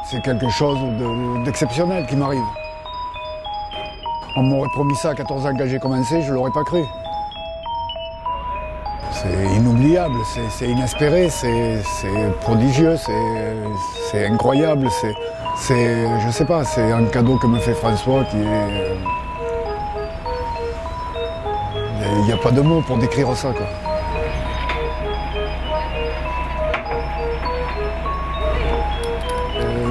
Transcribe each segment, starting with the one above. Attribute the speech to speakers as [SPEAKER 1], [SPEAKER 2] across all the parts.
[SPEAKER 1] C'est quelque chose d'exceptionnel qui m'arrive. On m'aurait promis ça à 14 ans quand j'ai commencé, je ne l'aurais pas cru. C'est inoubliable, c'est inespéré, c'est prodigieux, c'est incroyable, je sais pas, c'est un cadeau que me fait François qui est... Il n'y a pas de mots pour décrire ça, quoi.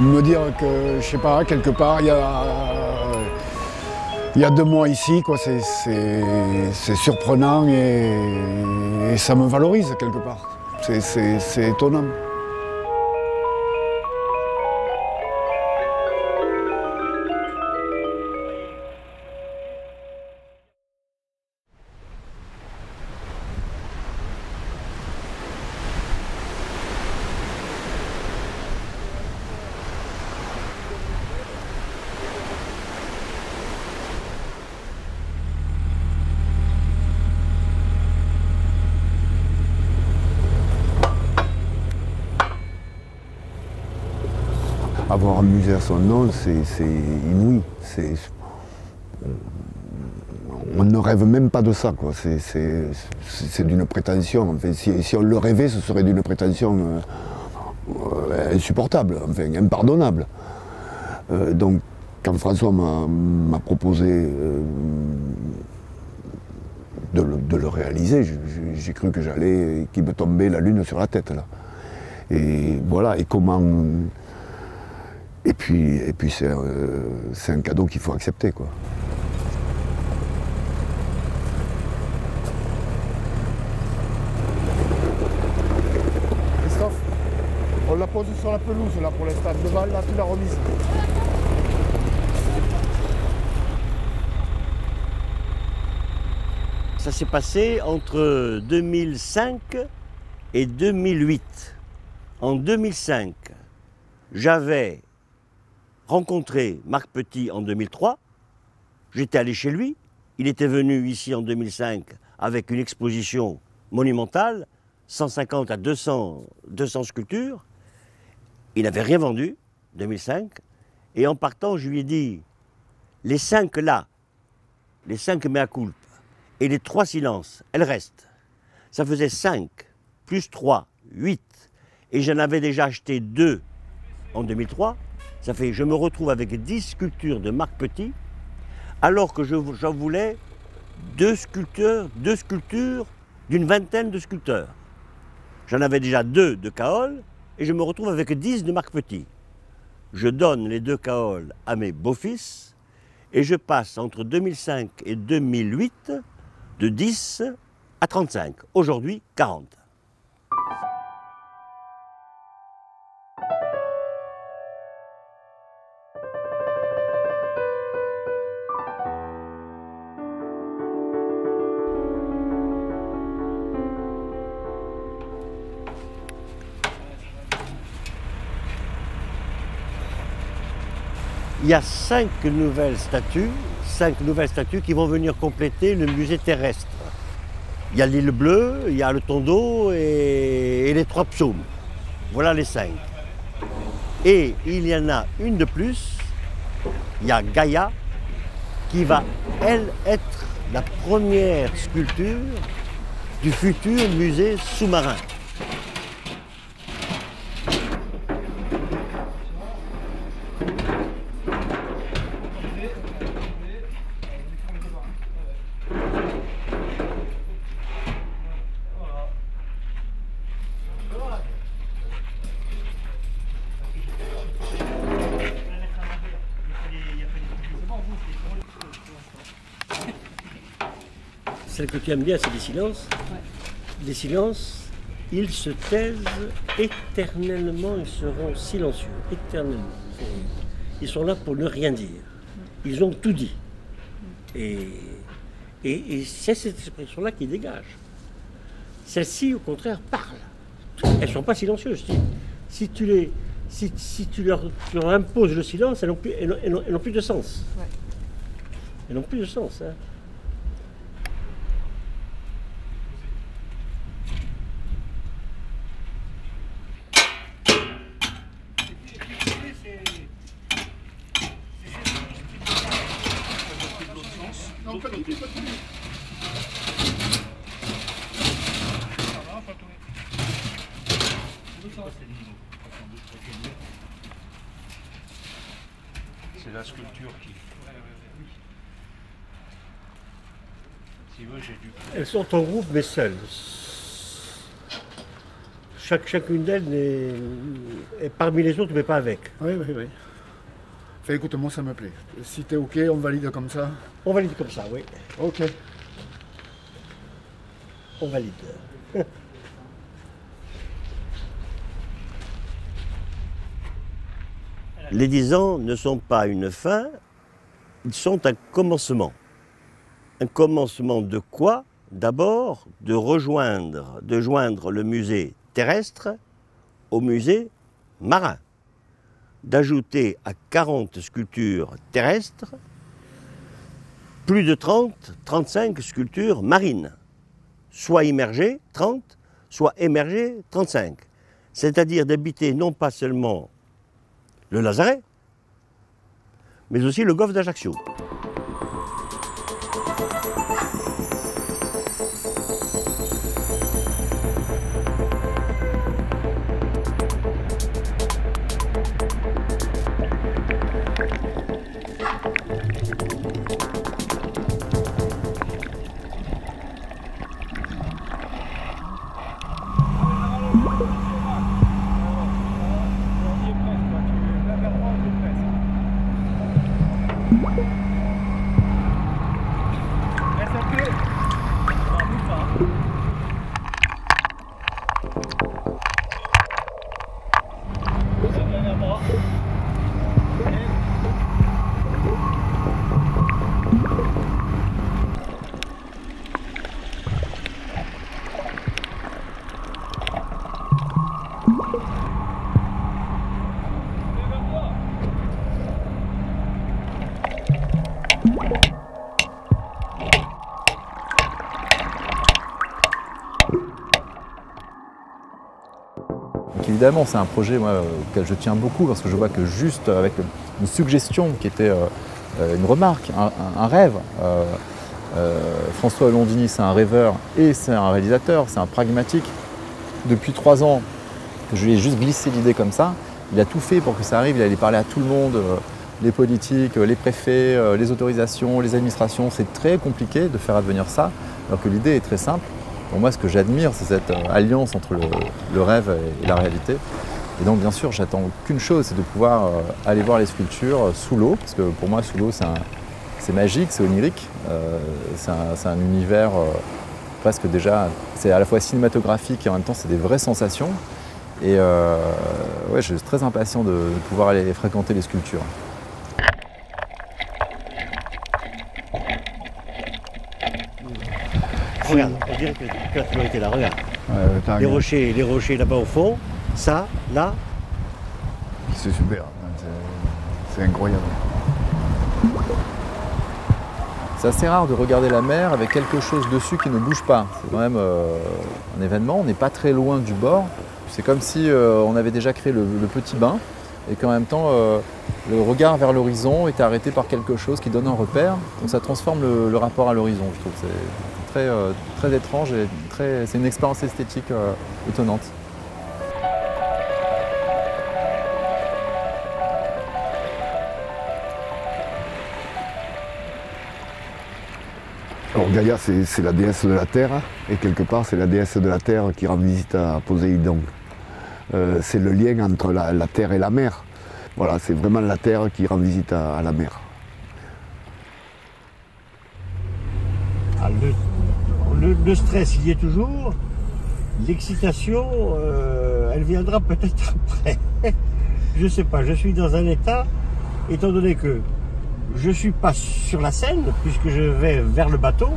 [SPEAKER 1] Me dire que, je sais pas, quelque part, il y a 2 mois ici, quoi, c'est surprenant et ça me valorise quelque part. C'est étonnant. Avoir un musée à son nom, c'est inouï. On ne rêve même pas de ça, quoi. C'est d'une prétention. Enfin, si on le rêvait, ce serait d'une prétention insupportable, enfin impardonnable. Donc, quand François m'a proposé de le réaliser, j'ai cru que qu'il me tombait la lune sur la tête, là. Et voilà, et comment... Et puis c'est un cadeau qu'il faut accepter, quoi. Christophe, on la pose sur la pelouse là pour l'instant. Devant, là, tu l'as remise.
[SPEAKER 2] Ça s'est passé entre 2005 et 2008. En 2005, j'avais rencontré Marc Petit en 2003, j'étais allé chez lui, il était venu ici en 2005 avec une exposition monumentale, 150 à 200 sculptures, il n'avait rien vendu, 2005, et en partant je lui ai dit, les 5 là, les 5 mea culpa, et les 3 silences, elles restent. Ça faisait 5, plus 3, 8, et j'en avais déjà acheté 2 en 2003, ça fait, je me retrouve avec 10 sculptures de Marc Petit, alors que j'en voulais 2 sculptures d'une vingtaine de sculpteurs. J'en avais déjà 2 de Cahors, et je me retrouve avec 10 de Marc Petit. Je donne les 2 Cahors à mes beaux-fils, et je passe entre 2005 et 2008 de 10 à 35, aujourd'hui 40. Il y a 5 nouvelles statues qui vont venir compléter le musée terrestre. Il y a l'île Bleue, il y a le Tondo et les 3 psaumes. Voilà les 5. Et il y en a une de plus, il y a Gaïa, qui va, elle, être la première sculpture du futur musée sous-marin. Celle que tu aimes bien, c'est des silences. Ouais. Les silences, ils se taisent éternellement, ils seront silencieux, éternellement. Ils sont là pour ne rien dire. Ils ont tout dit. Et c'est cette expression-là qui dégage. Celles-ci, au contraire, parlent. Elles ne sont pas silencieuses. Si tu leur imposes le silence, elles n'ont plus de sens. Ouais. Elles n'ont plus de sens. Hein.
[SPEAKER 3] Non, pas tout, pas tout. Ça va, pas tout. C'est la sculpture qui... Si vous, j'ai du...
[SPEAKER 2] Elles sont en groupe mais seules. Chacune d'elles est parmi les autres mais pas avec.
[SPEAKER 3] Oui, oui, oui. Enfin, écoute, moi ça me plaît. Si t'es ok, on valide comme ça.
[SPEAKER 2] On valide comme ça, oui.
[SPEAKER 3] Ok.
[SPEAKER 2] On valide. Les 10 ans ne sont pas une fin, ils sont un commencement. Un commencement de quoi? D'abord, de joindre le musée terrestre au musée marin. D'ajouter à 40 sculptures terrestres plus de 35 sculptures marines. Soit immergées, 30, soit émergées, 35. C'est-à-dire d'habiter non pas seulement le Lazaret, mais aussi le golfe d'Ajaccio.
[SPEAKER 4] Donc évidemment, c'est un projet moi, auquel je tiens beaucoup parce que je vois que juste avec une suggestion qui était une remarque, un rêve, François Londini c'est un rêveur et c'est un réalisateur, c'est un pragmatique. Depuis 3 ans que je lui ai juste glissé l'idée comme ça, il a tout fait pour que ça arrive, il allait parler à tout le monde, les politiques, les préfets, les autorisations, les administrations. C'est très compliqué de faire advenir ça alors que l'idée est très simple. Pour moi, ce que j'admire, c'est cette alliance entre le rêve et la réalité. Et donc, bien sûr, j'attends qu'une chose, c'est de pouvoir aller voir les sculptures sous l'eau, parce que pour moi, sous l'eau, c'est magique, c'est onirique. C'est un univers presque déjà, c'est à la fois cinématographique et en même temps, c'est des vraies sensations. Et ouais, je suis très impatient de pouvoir aller fréquenter les sculptures.
[SPEAKER 2] Regarde, on dirait que tu as été là, regarde. Les rochers là-bas au fond, ça, là.
[SPEAKER 3] C'est super, c'est incroyable.
[SPEAKER 4] C'est assez rare de regarder la mer avec quelque chose dessus qui ne bouge pas. C'est quand même un événement, on n'est pas très loin du bord. C'est comme si on avait déjà créé le petit bain et qu'en même temps le regard vers l'horizon était arrêté par quelque chose qui donne un repère. Donc ça transforme le rapport à l'horizon, je trouve. C'est très étrange et c'est une expérience esthétique étonnante.
[SPEAKER 1] Alors Gaïa, c'est la déesse de la terre, et quelque part c'est la déesse de la terre qui rend visite à Poséidon. C'est le lien entre la terre et la mer. Voilà, c'est vraiment la terre qui rend visite à la mer.
[SPEAKER 2] Ah, le stress, il y est toujours. L'excitation, elle viendra peut-être après. Je ne sais pas, je suis dans un état, étant donné que je ne suis pas sur la Seine, puisque je vais vers le bateau,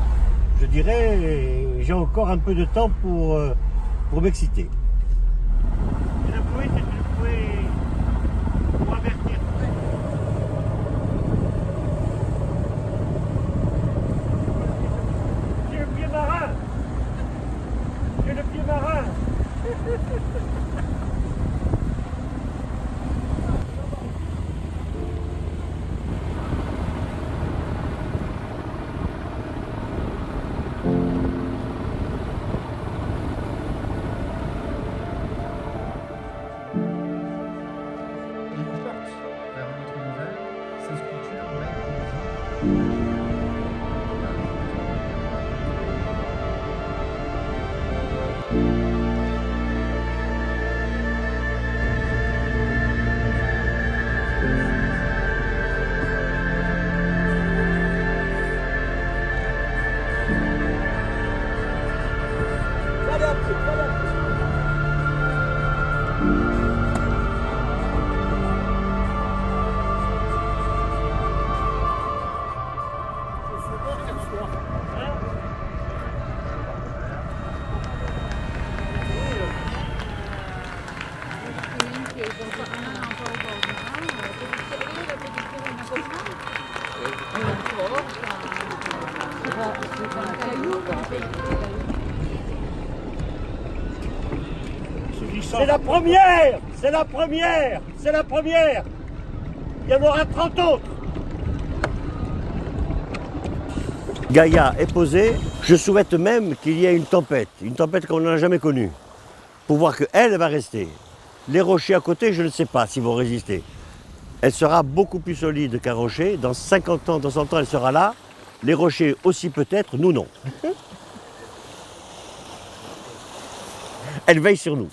[SPEAKER 2] je dirais, j'ai encore un peu de temps pour m'exciter. Le bruit, c'est le bruit pour avertir. J'ai le pied marin. J'ai le pied marin. C'est la première! C'est la première! C'est la première! Il y en aura 30 autres! Gaïa est posée. Je souhaite même qu'il y ait une tempête qu'on n'a jamais connue, pour voir qu'elle va rester. Les rochers à côté, je ne sais pas s'ils vont résister. Elle sera beaucoup plus solide qu'un rocher. Dans 50 ans, dans 100 ans, elle sera là. Les rochers aussi peut-être, nous non. Elle veille sur nous.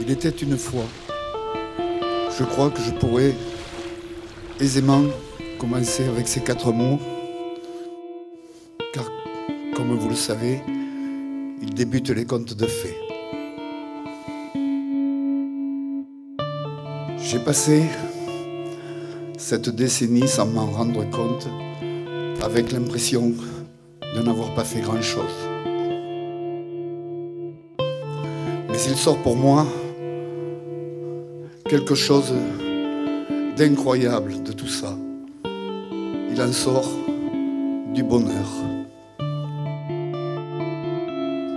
[SPEAKER 3] Il était une fois. Je crois que je pourrais aisément commencer avec ces 4 mots, car, comme vous le savez, ils débutent les contes de fées. J'ai passé cette décennie sans m'en rendre compte, avec l'impression de n'avoir pas fait grand-chose. Mais il sort pour moi quelque chose d'incroyable de tout ça. Il en sort du bonheur.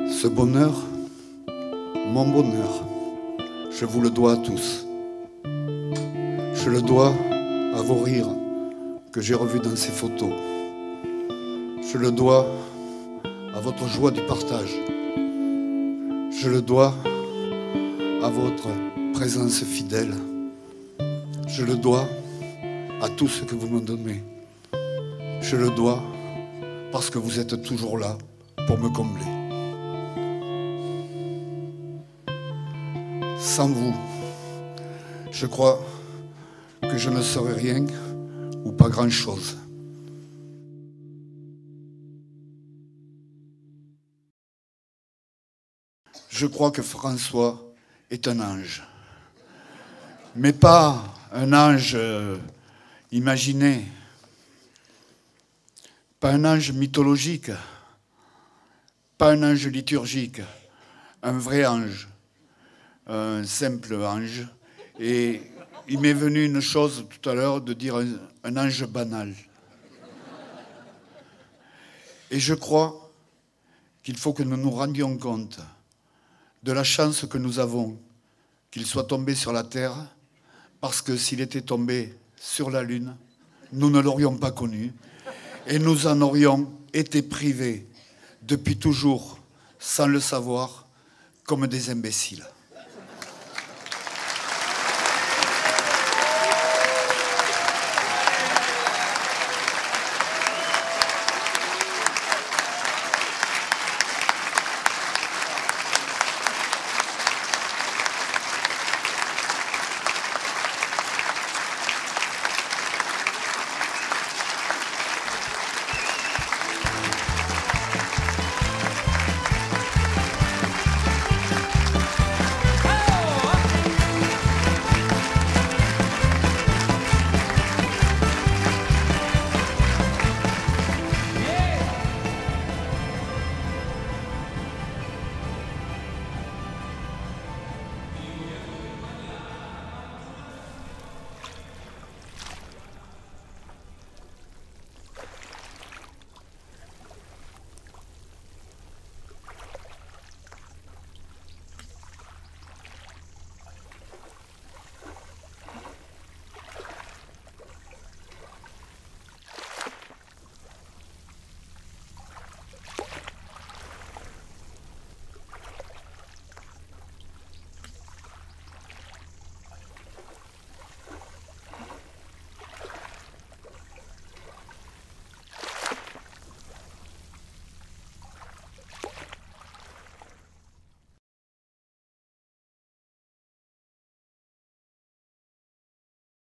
[SPEAKER 3] Ce bonheur, mon bonheur, je vous le dois à tous. Je le dois à vos rires que j'ai revus dans ces photos. Je le dois à votre joie du partage. Je le dois à votre présence fidèle. Je le dois à tout ce que vous me donnez. Je le dois parce que vous êtes toujours là pour me combler. Sans vous, je crois que je ne serais rien ou pas grand-chose. Je crois que François est un ange. Mais pas un ange imaginé, pas un ange mythologique, pas un ange liturgique, un vrai ange, un simple ange. Et il m'est venu une chose tout à l'heure de dire un ange banal. Et je crois qu'il faut que nous nous rendions compte de la chance que nous avons qu'il soit tombé sur la Terre, parce que s'il était tombé sur la Lune, nous ne l'aurions pas connu et nous en aurions été privés depuis toujours, sans le savoir, comme des imbéciles.